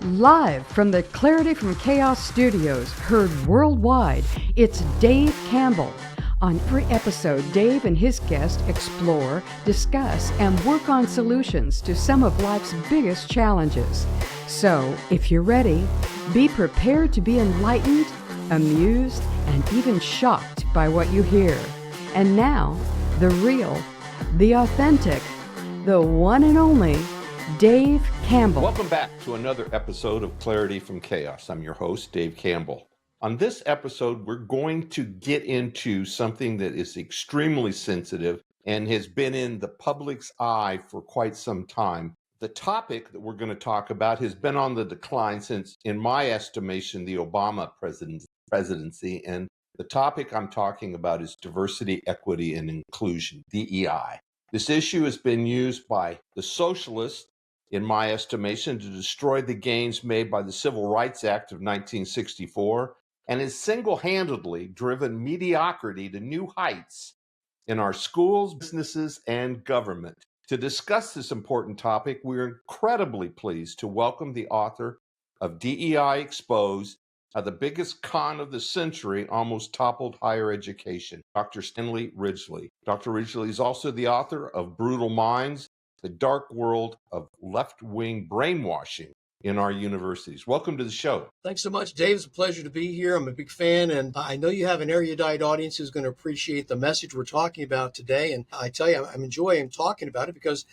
Live from the Clarity from Chaos studios, heard worldwide, it's Dave Campbell. On every episode, Dave and his guests explore, discuss, and work on solutions to some of life's biggest challenges. So, if you're ready, be prepared to be enlightened, amused, and even shocked by what you hear. And now, the real, the authentic, the one and only Dave Campbell. Welcome back to another episode of Clarity from Chaos. I'm your host, Dave Campbell. On this episode, we're going to get into something that is extremely sensitive and has been in the public's eye for quite some time. The topic that we're going to talk about has been on the decline since, in my estimation, the Obama presidency. And the topic I'm talking about is diversity, equity, and inclusion, DEI. This issue has been used by the socialists, in my estimation, to destroy the gains made by the Civil Rights Act of 1964, and has single-handedly driven mediocrity to new heights in our schools, businesses, and government. To discuss this important topic, we're incredibly pleased to welcome the author of DEI Exposed, the biggest con of the century almost toppled higher education, Dr. Stanley Ridgley. Dr. Ridgley is also the author of Brutal Minds, the Dark World of Left-Wing Brainwashing in Our Universities. Welcome to the show. Thanks so much, Dave. It's a pleasure to be here. I'm a big fan, and I know you have an erudite audience who's going to appreciate the message we're talking about today. And I tell you, I'm enjoying talking about it because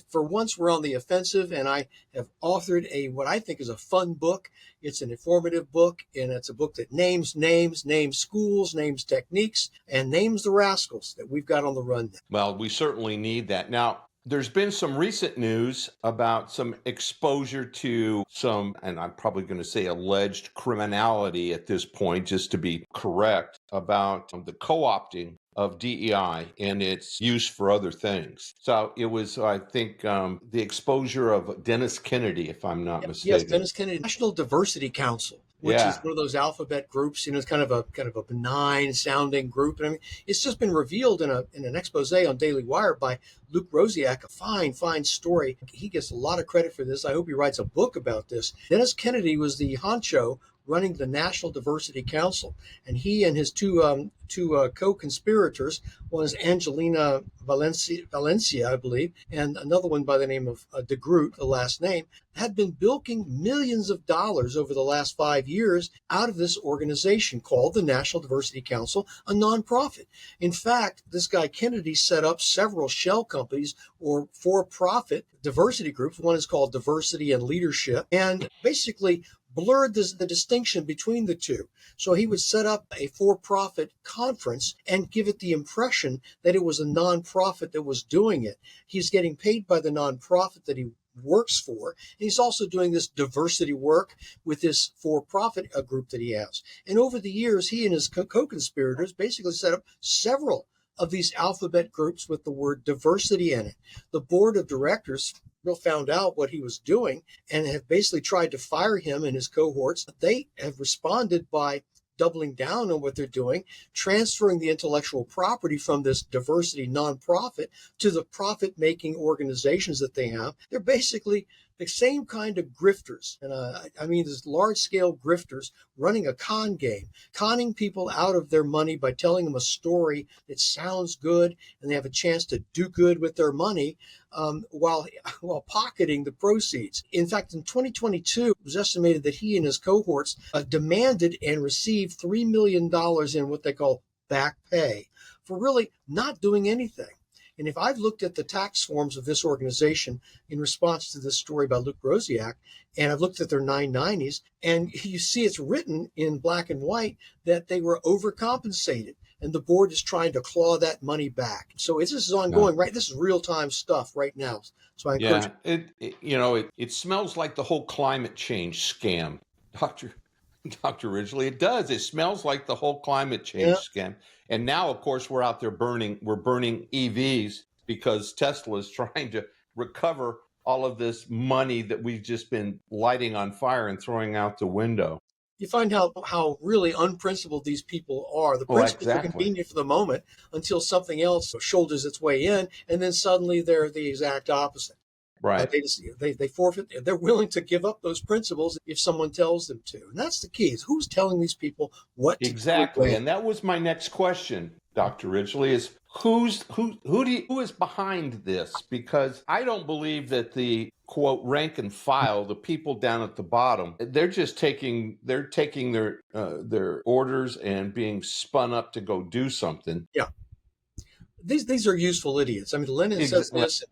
for once we're on the offensive, and I have authored what I think is a fun book. It's an informative book, and it's a book that names names, names schools, names techniques, and names the rascals that we've got on the run now. Well, we certainly need that. Now, there's been some recent news about some exposure to some, and I'm probably going to say alleged criminality at this point, just to be correct, about the co-opting of DEI and its use for other things. So it was, I think, the exposure of Dennis Kennedy, if I'm not mistaken. Yes, Dennis Kennedy, National Diversity Council, which is one of those alphabet groups. You know, it's kind of a benign sounding group. And I mean, it's just been revealed in an expose on Daily Wire by Luke Rosiak, a fine story. He gets a lot of credit for this. I hope he writes a book about this. Dennis Kennedy was the honcho running the National Diversity Council, and he and his two co-conspirators, one is Angelina Valencia, I believe, and another one by the name of de Groot, the last name, had been bilking millions of dollars over the last 5 years out of this organization called the National Diversity Council, a nonprofit. In fact, this guy Kennedy set up several shell companies or for-profit diversity groups. One is called Diversity and Leadership, and basically blurred the distinction between the two. So he would set up a for-profit conference and give it the impression that it was a nonprofit that was doing it. He's getting paid by the nonprofit that he works for. And he's also doing this diversity work with this for-profit group that he has. And over the years, he and his co-conspirators basically set up several of these alphabet groups with the word diversity in it. The board of directors found out what he was doing and have basically tried to fire him and his cohorts. They have responded by doubling down on what they're doing, transferring the intellectual property from this diversity nonprofit to the profit-making organizations that they have. They're basically the same kind of grifters. And I mean, there's large-scale grifters running a con game, conning people out of their money by telling them a story that sounds good, and they have a chance to do good with their money while pocketing the proceeds. In fact, in 2022, it was estimated that he and his cohorts demanded and received $3 million in what they call back pay for really not doing anything. And if I've looked at the tax forms of this organization in response to this story by Luke Rosiak, and I've looked at their 990s, and you see it's written in black and white that they were overcompensated, and the board is trying to claw that money back. So this is ongoing, right? This is real-time stuff right now. So I encourage it smells like the whole climate change scam, Dr. Ridgley. It does. It smells like the whole climate change scam. And now, of course, we're out there burning EVs because Tesla is trying to recover all of this money that we've just been lighting on fire and throwing out the window. You find how really unprincipled these people are. The principles are convenient for the moment until something else shoulders its way in, and then suddenly they're the exact opposite. Right. They forfeit. They're willing to give up those principles if someone tells them to, and that's the key: is who's telling these people what to do and Exactly. when. And that was my next question, Dr. Ridgley, is who is behind this? Because I don't believe that the quote rank and file, the people down at the bottom, they're just taking their orders and being spun up to go do something. Yeah, these are useful idiots. I mean, Lenin says Right. this.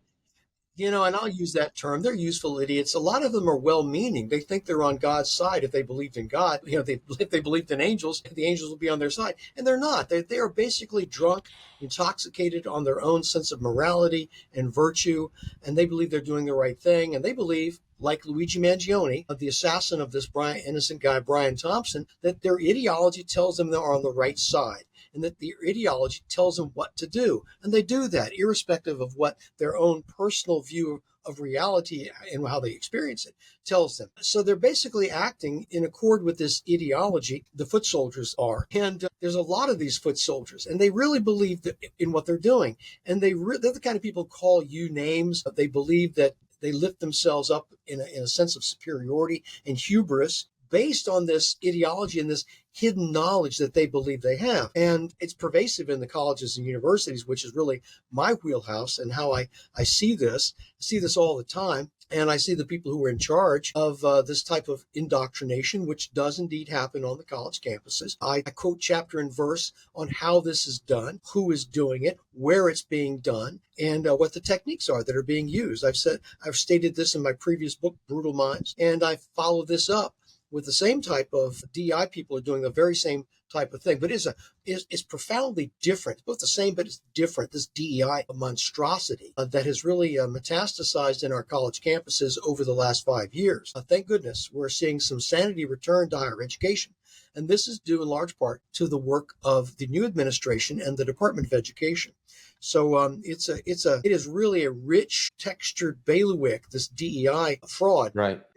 And I'll use that term. They're useful idiots. A lot of them are well-meaning. They think they're on God's side. If they believed in God, if they believed in angels, the angels will be on their side. And they're not. They are basically drunk, intoxicated on their own sense of morality and virtue, and they believe they're doing the right thing. And they believe, like Luigi Mangione, the assassin of this innocent guy, Brian Thompson, that their ideology tells them they're on the right side, and that the ideology tells them what to do. And they do that, irrespective of what their own personal view of reality and how they experience it tells them. So they're basically acting in accord with this ideology, the foot soldiers are. And there's a lot of these foot soldiers, and they really believe in what they're doing. And they're the kind of people who call you names. They believe that they lift themselves up in a sense of superiority and hubris based on this ideology and this hidden knowledge that they believe they have. And it's pervasive in the colleges and universities, which is really my wheelhouse and how I see this. I see this all the time. And I see the people who are in charge of this type of indoctrination, which does indeed happen on the college campuses. I quote chapter and verse on how this is done, who is doing it, where it's being done, and what the techniques are that are being used. I've stated this in my previous book, Brutal Minds, and I follow this up with the same type of DEI people are doing the very same type of thing, but it's profoundly different. It's both the same, but it's different. This DEI monstrosity that has really metastasized in our college campuses over the last 5 years. Thank goodness we're seeing some sanity return to higher education. And this is due in large part to the work of the new administration and the Department of Education. So it is really a rich, textured bailiwick, this DEI fraud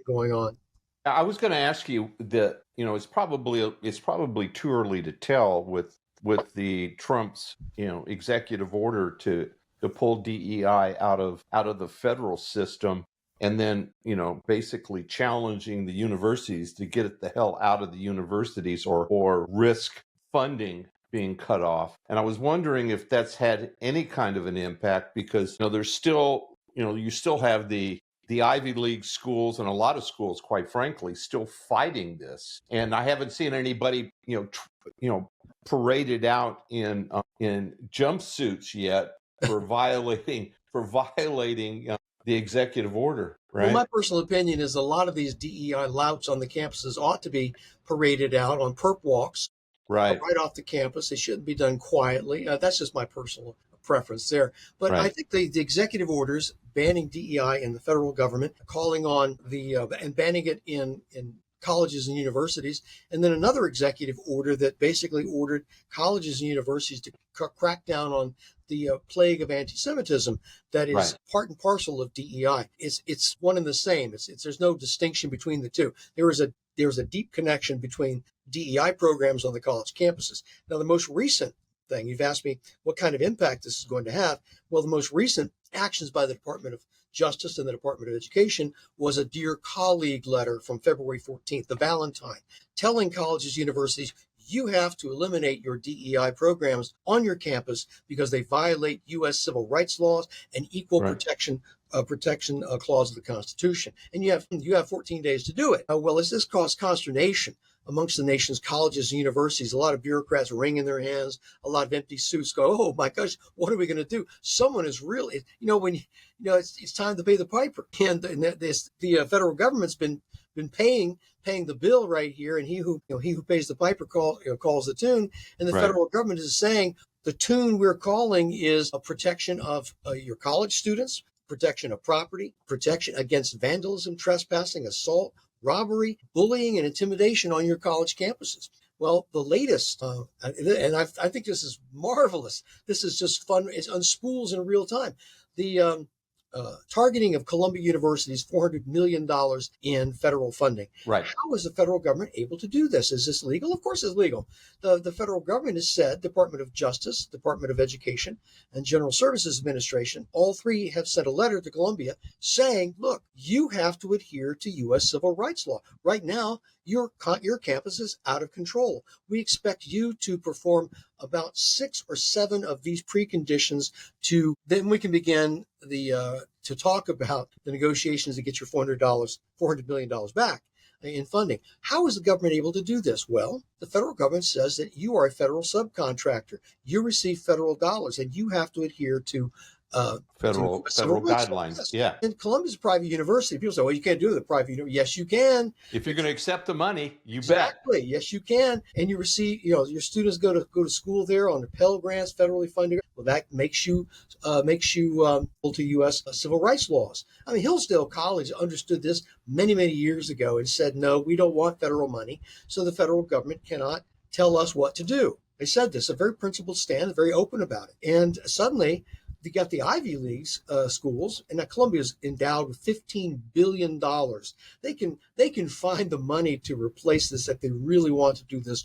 going on. I was going to ask you that, it's probably too early to tell with the Trump's, executive order to pull DEI out of the federal system, and then, basically challenging the universities to get it the hell out of the universities or risk funding being cut off. And I was wondering if that's had any kind of an impact, because, there's still, you still have the Ivy League schools and a lot of schools, quite frankly, still fighting this. And I haven't seen anybody, paraded out in jumpsuits yet for violating the executive order. Right. Well, my personal opinion is a lot of these DEI louts on the campuses ought to be paraded out on perp walks, right off the campus. They shouldn't be done quietly. That's just my personal preference there. But I think the executive orders banning DEI in the federal government, calling on and banning it in colleges and universities, and then another executive order that basically ordered colleges and universities to crack down on the plague of anti-Semitism that is part and parcel of DEI. It's one and the same. There's no distinction between the two. There's a deep connection between DEI programs on the college campuses. Now, the most recent thing, you've asked me what kind of impact this is going to have. Well, the most recent actions by the Department of Justice and the Department of Education was a Dear Colleague letter from February 14th, the Valentine, telling colleges, universities, you have to eliminate your DEI programs on your campus because they violate U.S. civil rights laws and equal protection clause of the Constitution. And you have 14 days to do it. Well, has this caused consternation amongst the nation's colleges and universities? A lot of bureaucrats wringing their hands, a lot of empty suits go, oh my gosh, what are we going to do? Someone is really, it's time to pay the piper. And the federal government's been paying the bill right here, and he who pays the piper calls the tune. And the federal government is saying the tune we're calling is a protection of your college students, protection of property, protection against vandalism, trespassing, assault, robbery, bullying, and intimidation on your college campuses. Well, the latest, and I think this is marvelous. This is just fun. It's on spools in real time. The targeting of Columbia University's $400 million in federal funding. Right. How is the federal government able to do this? Is this legal? Of course it's legal. The federal government has said, Department of Justice, Department of Education, and General Services Administration, all three have sent a letter to Columbia saying, look, you have to adhere to U.S. civil rights law. Right now, your campus is out of control. We expect you to perform about 6 or 7 of these preconditions then we can begin to talk about the negotiations to get your $400 million back in funding. How is the government able to do this? Well, the federal government says that you are a federal subcontractor. You receive federal dollars, and you have to adhere to federal guidelines. Yeah. And Columbia's a private university. People say, well, you can't do it at a private university. Yes, you can. If you're going to accept the money, you exactly. bet. Yes, you can. And you receive, your students go to school there on the Pell Grants, federally funded. Well, that makes you able to U.S. Civil rights laws. I mean, Hillsdale College understood this many, many years ago and said, no, we don't want federal money. So the federal government cannot tell us what to do. They said this, a very principled stand, very open about it. And suddenly, you got the Ivy League schools, and now Columbia is endowed with $15 billion. They can find the money to replace this if they really want to do this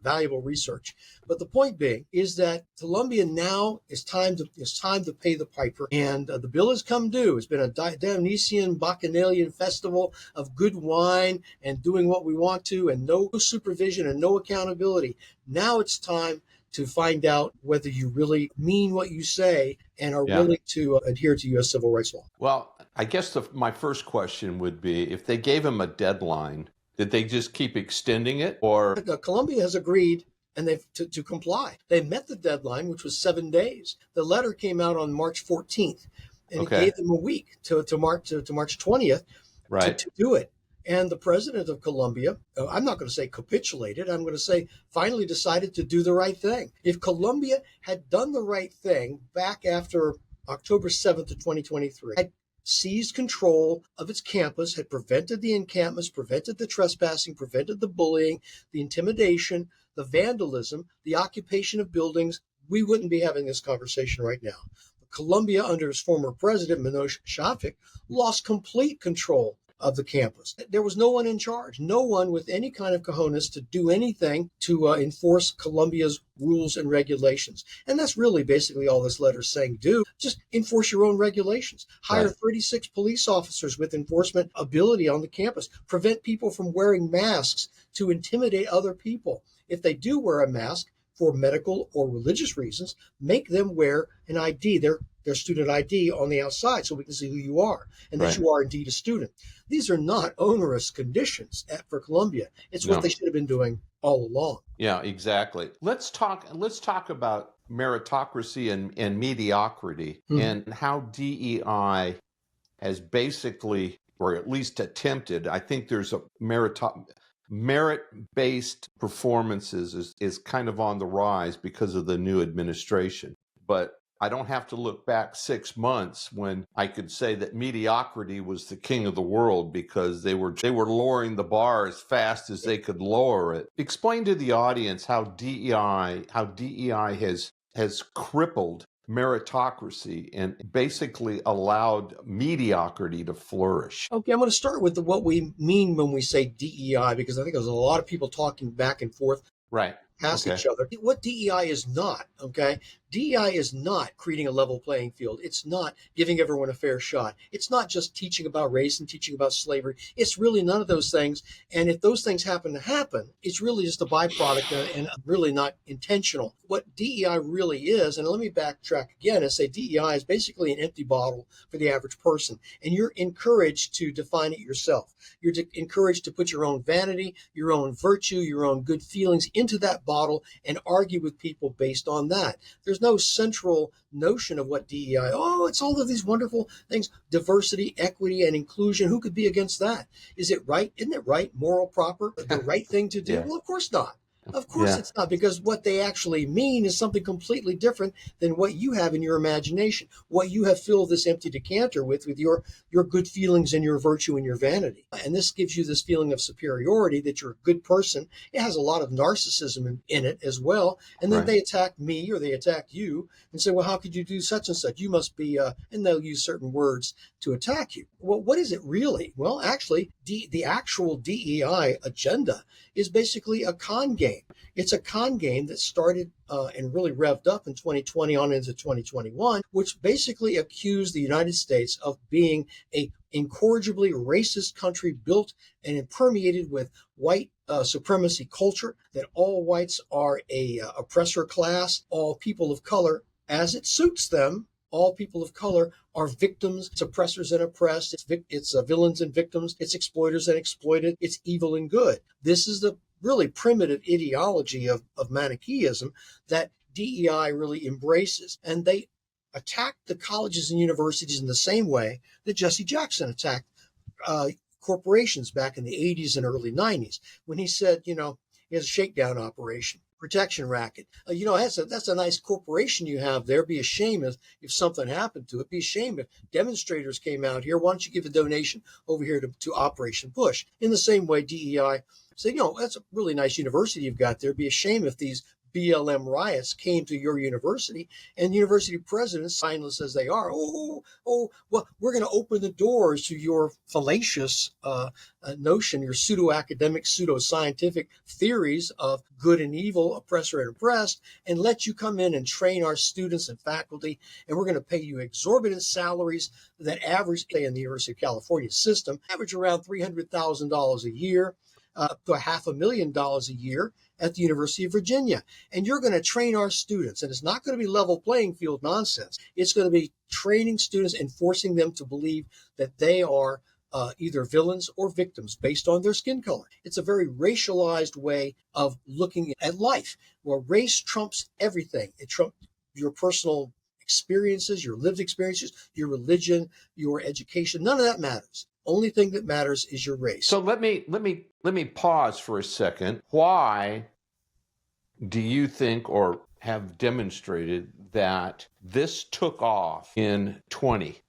valuable research. But the point being is that Columbia now is time to pay the piper, and the bill has come due. It's been a Dionysian Bacchanalian festival of good wine and doing what we want to, and no supervision and no accountability. Now it's time to find out whether you really mean what you say and are willing to adhere to U.S. civil rights law. Well, I guess my first question would be, if they gave him a deadline, did they just keep extending it? Or Columbia has agreed and they've to comply. They met the deadline, which was 7 days. The letter came out on March 14th, and it gave them a week to March 20th to do it. And the president of Columbia, I'm not going to say capitulated, I'm going to say finally decided to do the right thing. If Columbia had done the right thing back after October 7th of 2023, had seized control of its campus, had prevented the encampments, prevented the trespassing, prevented the bullying, the intimidation, the vandalism, the occupation of buildings, we wouldn't be having this conversation right now. Columbia, under its former president, Manoj Shafik, lost complete control of the campus. There was no one in charge, no one with any kind of cojones to do anything to enforce Columbia's rules and regulations. And that's really basically all this letter is saying. Just enforce your own regulations. Hire 36 police officers with enforcement ability on the campus. Prevent people from wearing masks to intimidate other people. If they do wear a mask for medical or religious reasons, make them wear an ID, their student ID on the outside, so we can see who you are and that you are indeed a student. These are not onerous conditions for Columbia. It's what they should have been doing all along. Yeah, exactly. Let's talk about meritocracy and mediocrity and how DEI has basically, or at least attempted, I think there's a merit-based performances is kind of on the rise because of the new administration. But I don't have to look back 6 months when I could say that mediocrity was the king of the world because they were lowering the bar as fast as they could lower it. Explain to the audience how DEI has crippled meritocracy and basically allowed mediocrity to flourish. Okay, I'm going to start with what we mean when we say DEI, because I think there's a lot of people talking back and forth past each other. What DEI is not, DEI is not creating a level playing field. It's not giving everyone a fair shot. It's not just teaching about race and teaching about slavery. It's really none of those things. And if those things happen to happen, it's really just a byproduct and really not intentional. What DEI really is, and let me backtrack again and say DEI is basically an empty bottle for the average person. And you're encouraged to define it yourself. You're encouraged to put your own vanity, your own virtue, your own good feelings into that bottle and argue with people based on that. There's no central notion of what DEI, it's all of these wonderful things, diversity, equity, and inclusion. Who could be against that? Is it right? Isn't it right, moral, proper, the right thing to do? Well, of course not. Of course it's not, because what they actually mean is something completely different than what you have in your imagination, what you have filled this empty decanter with your good feelings and your virtue and your vanity. And this gives you this feeling of superiority, that you're a good person. It has a lot of narcissism in it as well. And then they attack me, or they attack you and say, well, how could you do such and such? You must be, and they'll use certain words to attack you. Well, what is it really? Well, actually, the actual DEI agenda is basically a con game. It's a con game that started and really revved up in 2020 on into 2021, which basically accused the United States of being a incorrigibly racist country built and permeated with white supremacy culture, that all whites are a oppressor class, all people of color, as it suits them, all people of color are victims, it's oppressors and oppressed, it's villains and victims, it's exploiters and exploited, it's evil and good. This is the really primitive ideology of Manichaeism that DEI really embraces. And they attack the colleges and universities in the same way that Jesse Jackson attacked corporations back in the 80s and early 90s, when he said, he has a shakedown operation, protection racket. That's a nice corporation you have there. Be a shame if something happened to it. Be a shame if demonstrators came out here. Why don't you give a donation over here to Operation Push? In the same way, DEI said, that's a really nice university you've got there. Be a shame if these BLM riots came to your university, and university presidents, spineless as they are, well, we're going to open the doors to your fallacious notion, your pseudo-academic, pseudo-scientific theories of good and evil, oppressor and oppressed, and let you come in and train our students and faculty, and we're going to pay you exorbitant salaries that average, in the University of California system, average around $300,000 a year, up to $500,000 a year at the University of Virginia. And you're going to train our students. And it's not going to be level playing field nonsense. It's going to be training students and forcing them to believe that they are either villains or victims based on their skin color. It's a very racialized way of looking at life, where race trumps everything. It trumps your personal experiences, your lived experiences, your religion, your education. None of that matters. Only thing that matters is your race. So let me pause for a second. Why do you think, or have demonstrated, that this took off in 20?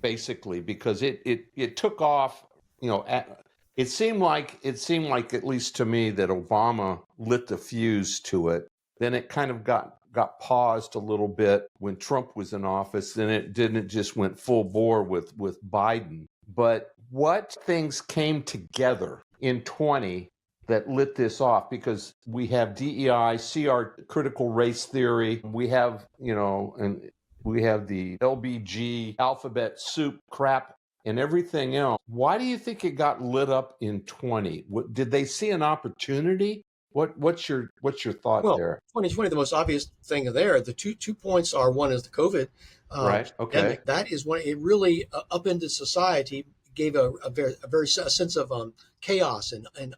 Basically, because it took off, it seemed like at least to me that Obama lit the fuse to it. Then it kind of got paused a little bit when Trump was in office. Then it just went full bore with Biden. But what things came together in 20 that lit this off? Because we have DEI, CR, critical race theory. We have, and we have the LBG, alphabet soup crap, and everything else. Why do you think it got lit up in 20? Did they see an opportunity? What's your thought there? 2020, the most obvious thing there, the two points are, one is the COVID right. Okay. pandemic. That is when it really upended society, gave a very sense of chaos and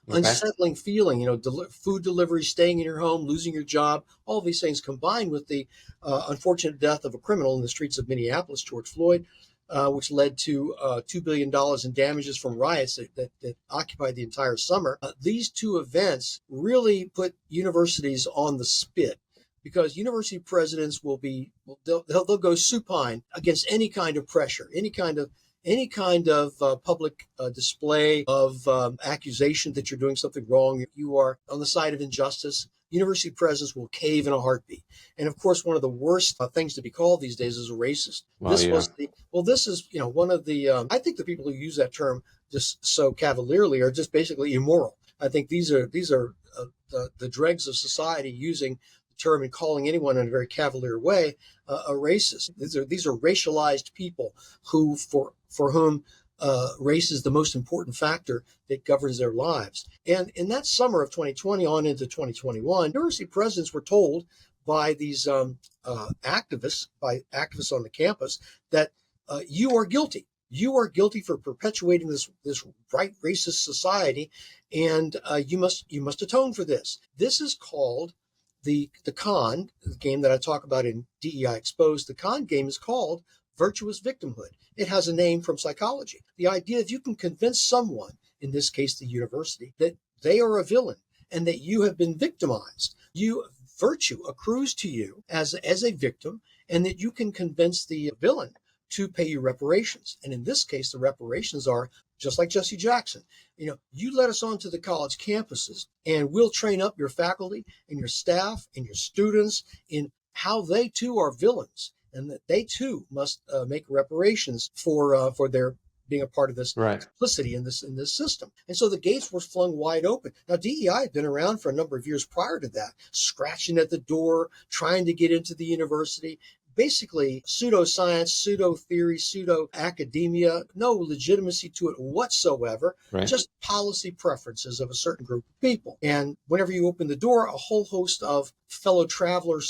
unsettling feeling. Food delivery, staying in your home, losing your job, all these things combined with the unfortunate death of a criminal in the streets of Minneapolis, George Floyd, which led to $2 billion in damages from riots that occupied the entire summer. These two events really put universities on the spit, because university presidents they'll go supine against any kind of pressure, any kind of public display of accusation that you're doing something wrong. You are on the side of injustice. University presidents will cave in a heartbeat. And of course, one of the worst things to be called these days is a racist. This is one of the, I think the people who use that term just so cavalierly are just basically immoral. I think these are the dregs of society using the term and calling anyone in a very cavalier way a racist. These are racialized people who, for whom race is the most important factor that governs their lives. And in that summer of 2020 on into 2021, university presidents were told by these activists on the campus that you are guilty. You are guilty for perpetuating this right racist society, and you must atone for this. This is called the game that I talk about in DEI Exposed. The con game is called virtuous victimhood. It has a name from psychology. The idea that you can convince someone, in this case the university, that they are a villain and that you have been victimized. Virtue accrues to you as a victim, and that you can convince the villain to pay you reparations. And in this case, the reparations are just like Jesse Jackson. You let us onto the college campuses, and we'll train up your faculty and your staff and your students in how they too are villains, and that they too must make reparations for their being a part of this complicity in this system. And so the gates were flung wide open. Now, DEI had been around for a number of years prior to that, scratching at the door, trying to get into the university. Basically, pseudoscience, pseudo-theory, pseudo-academia, no legitimacy to it whatsoever, just policy preferences of a certain group of people. And whenever you open the door, a whole host of fellow travelers,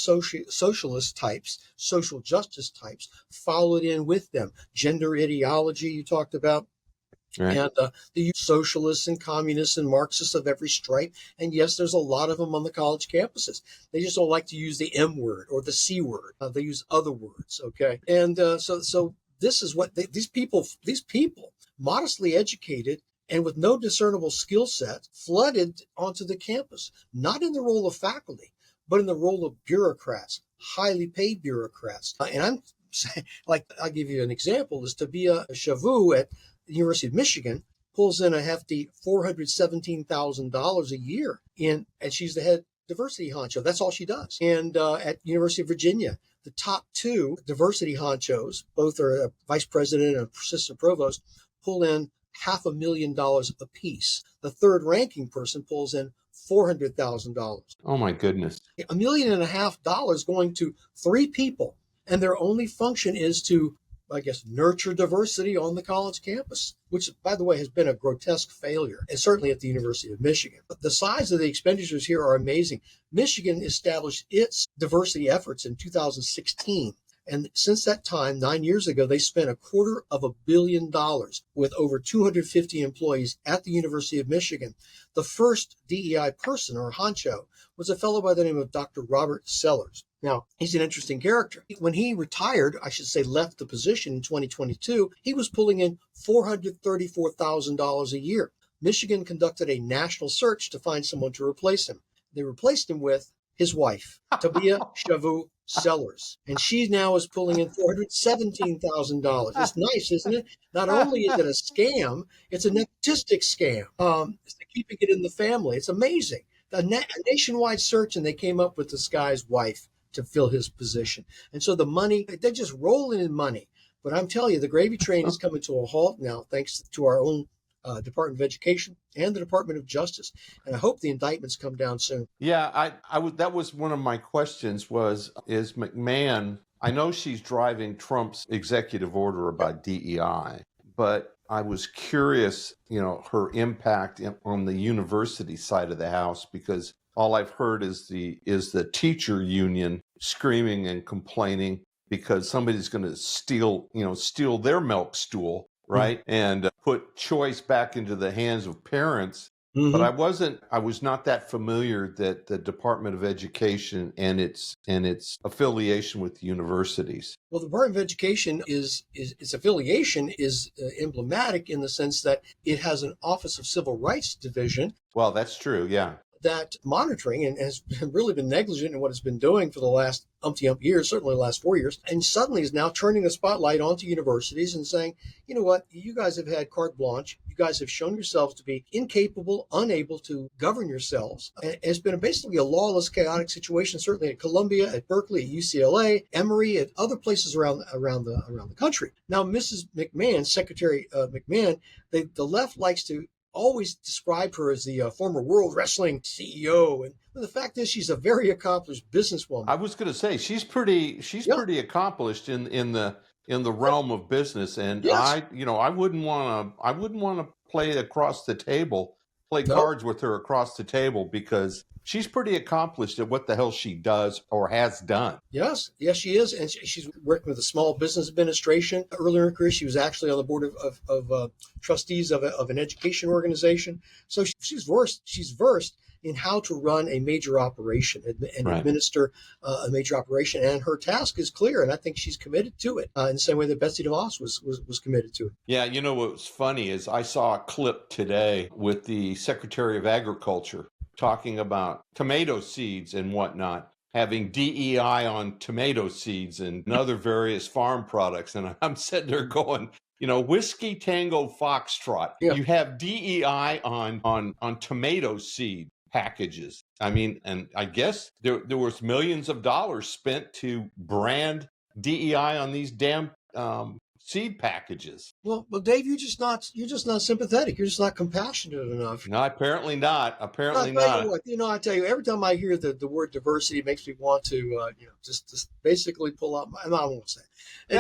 socialist types, social justice types, followed in with them. Gender ideology you talked about. And the socialists and communists and Marxists of every stripe. And yes, there's a lot of them on the college campuses. They just don't like to use the M word or the C word. They use other words. Okay. And so this is what these people, modestly educated and with no discernible skill set, flooded onto the campus, not in the role of faculty, but in the role of bureaucrats, highly paid bureaucrats. And I'm saying, like, I'll give you an example, is Tabia Shavu at the University of Michigan pulls in a hefty $417,000 a year and she's the head diversity honcho. That's all she does. And at University of Virginia, the top two diversity honchos, both are a vice president and a assistant provost, pull in $500,000 apiece. The third ranking person pulls in $400,000. Oh my goodness. $1.5 million going to three people. And their only function is to, I guess, nurture diversity on the college campus, which, by the way, has been a grotesque failure, and certainly at the University of Michigan. But the size of the expenditures here are amazing. Michigan established its diversity efforts in 2016. And since that time, 9 years ago, they spent $250 million with over 250 employees at the University of Michigan. The first DEI person or honcho was a fellow by the name of Dr. Robert Sellers. Now, he's an interesting character. When he retired, I should say left the position in 2022, he was pulling in $434,000 a year. Michigan conducted a national search to find someone to replace him. They replaced him with his wife, Tabia Shavu Sellers. And she now is pulling in $417,000. It's nice, isn't it? Not only is it a scam, it's a nepotistic scam. It's keeping it in the family. It's amazing. A nationwide search, and they came up with this guy's wife to fill his position. And so the money, they're just rolling in money. But I'm telling you, the gravy train is coming to a halt now, thanks to our own Department of Education and the Department of Justice. And I hope the indictments come down soon. Yeah, that was one of my questions is McMahon, I know she's driving Trump's executive order about DEI, but I was curious, her impact on the university side of the house, because all I've heard is the teacher union screaming and complaining because somebody's going to steal their milk stool, right? Mm-hmm. And put choice back into the hands of parents. Mm-hmm. But I was not that familiar that the Department of Education and its affiliation with universities. Well, the Department of Education its affiliation is emblematic in the sense that it has an Office of Civil Rights Division. Well, that's true. Yeah. That monitoring and has really been negligent in what it's been doing for the last umpty-ump years, certainly the last 4 years, and suddenly is now turning the spotlight onto universities and saying, you know what, you guys have had carte blanche. You guys have shown yourselves to be incapable, unable to govern yourselves. And it's been basically a lawless, chaotic situation, certainly at Columbia, at Berkeley, at UCLA, Emory, at other places around the country. Now, Mrs. McMahon, Secretary McMahon, the left likes to always describe her as the former World Wrestling CEO, and the fact is she's a very accomplished businesswoman. I was going to say she's pretty accomplished in the realm of business, and yes. I wouldn't want to play cards with her across the table, because she's pretty accomplished at what the hell she does or has done. Yes, she is. And she's working with the Small Business Administration. Earlier in her career, she was actually on the board of trustees of an education organization. So she's versed in how to run a major operation and right. administer a major operation. And her task is clear, and I think she's committed to it in the same way that Betsy DeVos was committed to it. Yeah, what was funny is I saw a clip today with the Secretary of Agriculture, talking about tomato seeds and whatnot, having DEI on tomato seeds and other various farm products. And I'm sitting there going, Whiskey Tango Foxtrot. Yeah. You have DEI on tomato seed packages. I mean, and I guess there was millions of dollars spent to brand DEI on these damn seed packages. Well, Dave, you're just not sympathetic. You're just not compassionate enough. No, apparently not. Apparently No, I tell not. you what, I tell you, every time I hear the word diversity, it makes me want to, just basically pull out I won't say it.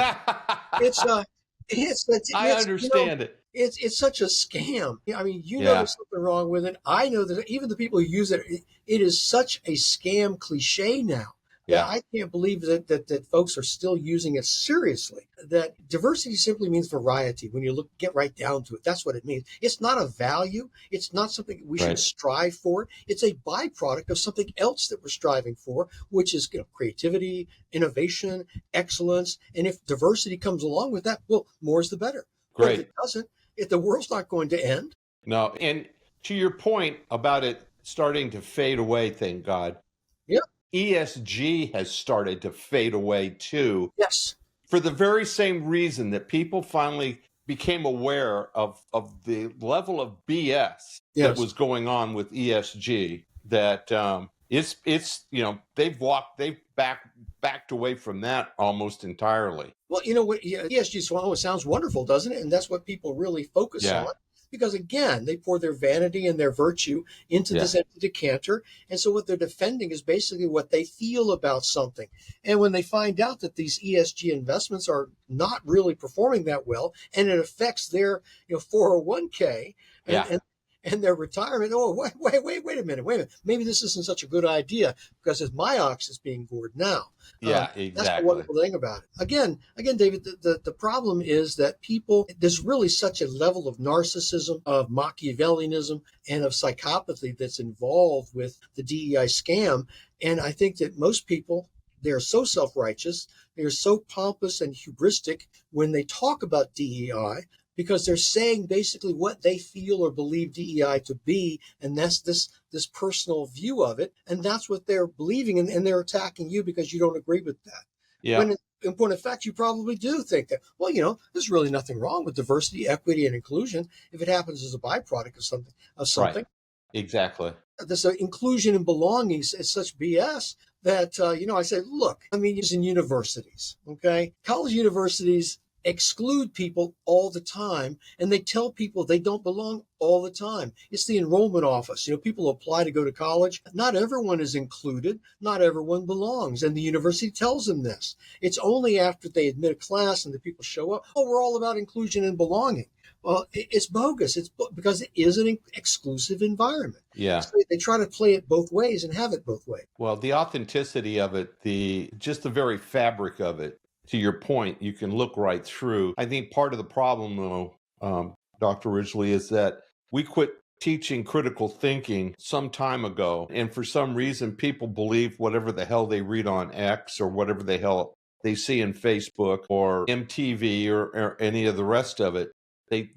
I understand it. It's such a scam. I mean, know there's something wrong with it. I know that even the people who use it, it is such a scam cliche now. Yeah, I can't believe that folks are still using it seriously. That diversity simply means variety. When you get right down to it, that's what it means. It's not a value. It's not something we should strive for. It's a byproduct of something else that we're striving for, which is creativity, innovation, excellence. And if diversity comes along with that, well, more is the better. Great. But if it doesn't, if the world's not going to end. No, and to your point about it starting to fade away, thank God. Yeah. ESG has started to fade away too. Yes. For the very same reason that people finally became aware of the level of BS that was going on with ESG, that they've backed away from that almost entirely. Well, what ESG sounds wonderful, doesn't it? And that's what people really focus on. Because again, they pour their vanity and their virtue into this empty decanter. And so what they're defending is basically what they feel about something. And when they find out that these ESG investments are not really performing that well, and it affects their 401k and their retirement, wait a minute. Maybe this isn't such a good idea because my ox is being gored now. Exactly. That's the wonderful thing about it. Again, David, the problem is that there's really such a level of narcissism, of Machiavellianism, and of psychopathy that's involved with the DEI scam. And I think that most people, they're so self-righteous, they're so pompous and hubristic when they talk about DEI, because they're saying basically what they feel or believe DEI to be, and that's this personal view of it, and that's what they're believing, and they're attacking you because you don't agree with that. Yeah. When in point of fact, you probably do think that, there's really nothing wrong with diversity, equity, and inclusion if it happens as a byproduct of something. Right. Exactly. This inclusion and belonging is such BS that, I say, look, it's in universities, okay? College universities exclude people all the time, and they tell people they don't belong all the time. It's the enrollment office. People apply to go to college. Not everyone is included. Not everyone belongs. And the university tells them this. It's only after they admit a class and the people show up, we're all about inclusion and belonging. Well, it's bogus. It's because it is an exclusive environment. Yeah. So they try to play it both ways and have it both ways. Well, the authenticity of it, just the very fabric of it, to your point, you can look right through. I think part of the problem, though, Dr. Ridgley, is that we quit teaching critical thinking some time ago. And for some reason, people believe whatever the hell they read on X or whatever the hell they see in Facebook or MTV or any of the rest of it.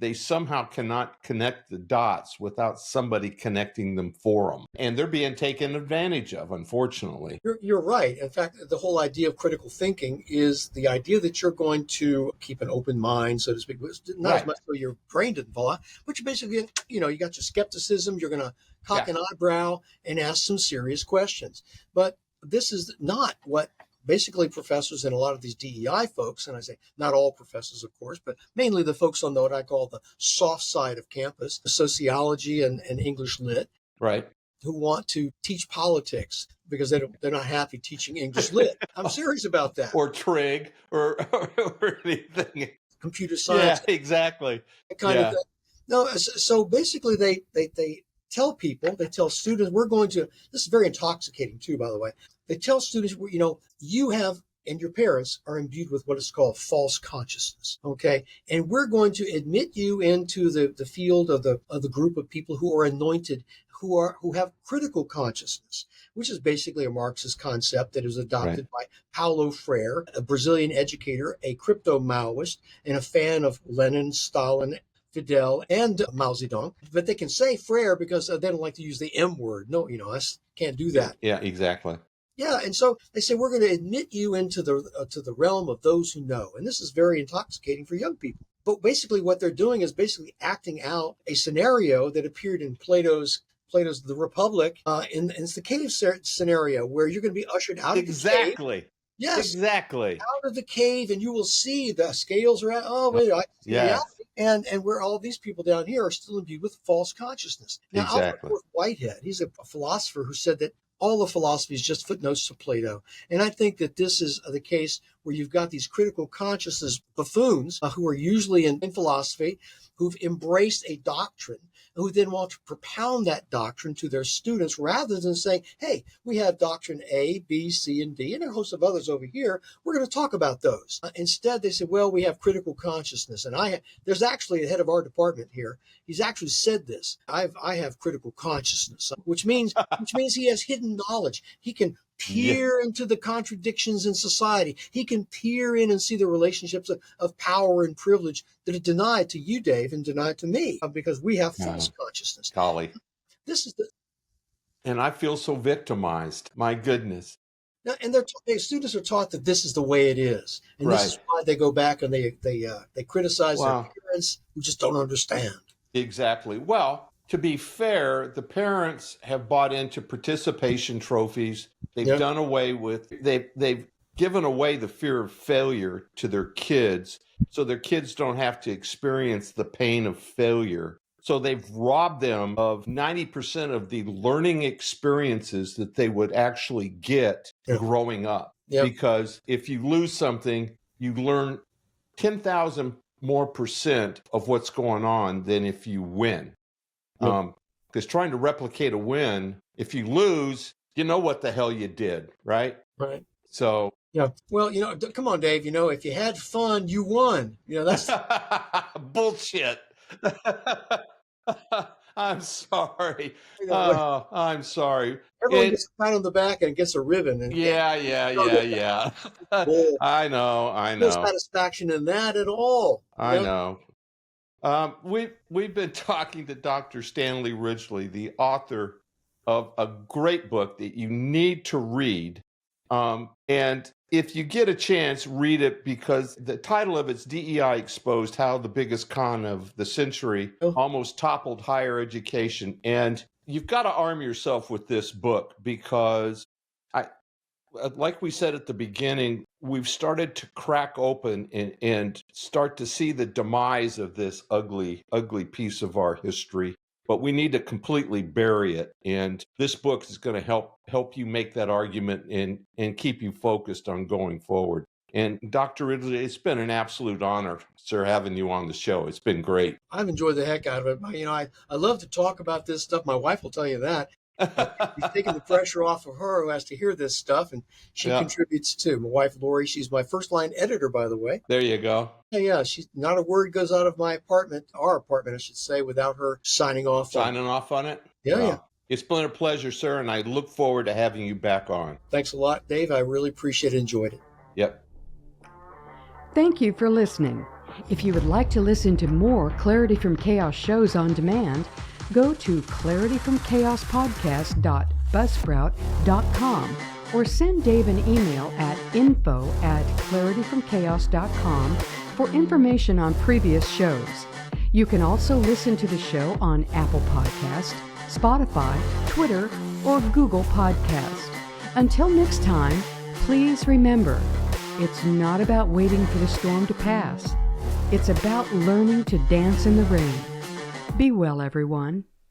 They somehow cannot connect the dots without somebody connecting them for them. And they're being taken advantage of, unfortunately. You're right. In fact, the whole idea of critical thinking is the idea that you're going to keep an open mind, so to speak. Not as much so your brain didn't fall out, but you basically, you got your skepticism. You're going to cock an eyebrow and ask some serious questions. But this is not what basically professors and a lot of these DEI folks, and I say not all professors, of course, but mainly the folks on what I call the soft side of campus, sociology and English lit, right, who want to teach politics because they're not happy teaching English lit. I'm serious about that. Or trig or anything. Computer science. Yeah, exactly. That kind of thing. No, so basically they tell people, they tell students, this is very intoxicating too, by the way. They tell students, you have and your parents are imbued with what is called false consciousness. Okay. And we're going to admit you into the field of the group of people who are anointed, who have critical consciousness, which is basically a Marxist concept that was adopted by Paulo Freire, a Brazilian educator, a crypto Maoist, and a fan of Lenin, Stalin, Fidel and Mao Zedong, but they can say Frere because they don't like to use the M word. No, us can't do that. Yeah, exactly. Yeah, and so they say we're going to admit you into the realm of those who know, and this is very intoxicating for young people. But basically, what they're doing is basically acting out a scenario that appeared in Plato's The Republic. It's the cave scenario where you're going to be ushered out of the cave. Exactly. Yes, exactly. Out of the cave, and you will see the scales are out. Oh, wait, I see reality. And where all these people down here are still imbued with false consciousness. Now, Exactly. Alfred Whitehead, he's a philosopher who said that all of philosophy is just footnotes to Plato. And I think that this is the case where you've got these critical consciousness buffoons who are usually in philosophy, who've embraced a doctrine, who then want to propound that doctrine to their students rather than saying, hey, we have doctrine A, B, C, and D, and a host of others over here. We're going to talk about those. Instead, they said, well, we have critical consciousness. And there's actually the head of our department here. He's actually said this. I have critical consciousness, which means he has hidden knowledge. He can peer into the contradictions in society. He can peer in and see the relationships of power and privilege that are denied to you, Dave, and denied to me because we have false consciousness. Golly. And I feel so victimized. My goodness. And students are taught that this is the way it is. And this is why they go back and they criticize their parents who just don't understand. Exactly. Well, to be fair, the parents have bought into participation trophies. They've done away with, they've given away the fear of failure to their kids so their kids don't have to experience the pain of failure. So they've robbed them of 90% of the learning experiences that they would actually get growing up. Because if you lose something, you learn 10,000 more percent of what's going on than if you win. Because trying to replicate a win, if you lose, you know what the hell you did, right? Right. So well, come on, Dave. If you had fun, you won. That's bullshit. I'm sorry. I'm sorry. Everyone gets a pat on the back and gets a ribbon. And yeah. I know. No satisfaction in that at all. I know. We've been talking to Dr. Stanley Ridgley, the author of a great book that you need to read. And if you get a chance, read it because the title of it's DEI Exposed, How the Biggest Con of the Century Almost Toppled Higher Education. And you've got to arm yourself with this book because like we said at the beginning, we've started to crack open and start to see the demise of this ugly, ugly piece of our history. But we need to completely bury it. And this book is going to help you make that argument and keep you focused on going forward. And Dr. Ridgley, it's been an absolute honor, sir, having you on the show. It's been great. I've enjoyed the heck out of it. I love to talk about this stuff. My wife will tell you that. He's taking the pressure off of her who has to hear this stuff, and she contributes too. My wife, Lori, she's my first line editor, by the way. There you go. Yeah, she's not a word goes out of my apartment, our apartment, I should say, without her signing off. Signing off on it? Yeah. It's been a pleasure, sir, and I look forward to having you back on. Thanks a lot, Dave. I really appreciate it, enjoyed it. Yep. Thank you for listening. If you would like to listen to more Clarity from Chaos shows on demand, go to clarityfromchaos.buzzsprout.com or send Dave an email at info@clarityfromchaos.com for information on previous shows. You can also listen to the show on Apple Podcast, Spotify, Twitter, or Google Podcast. Until next time, please remember, it's not about waiting for the storm to pass. It's about learning to dance in the rain. Be well, everyone.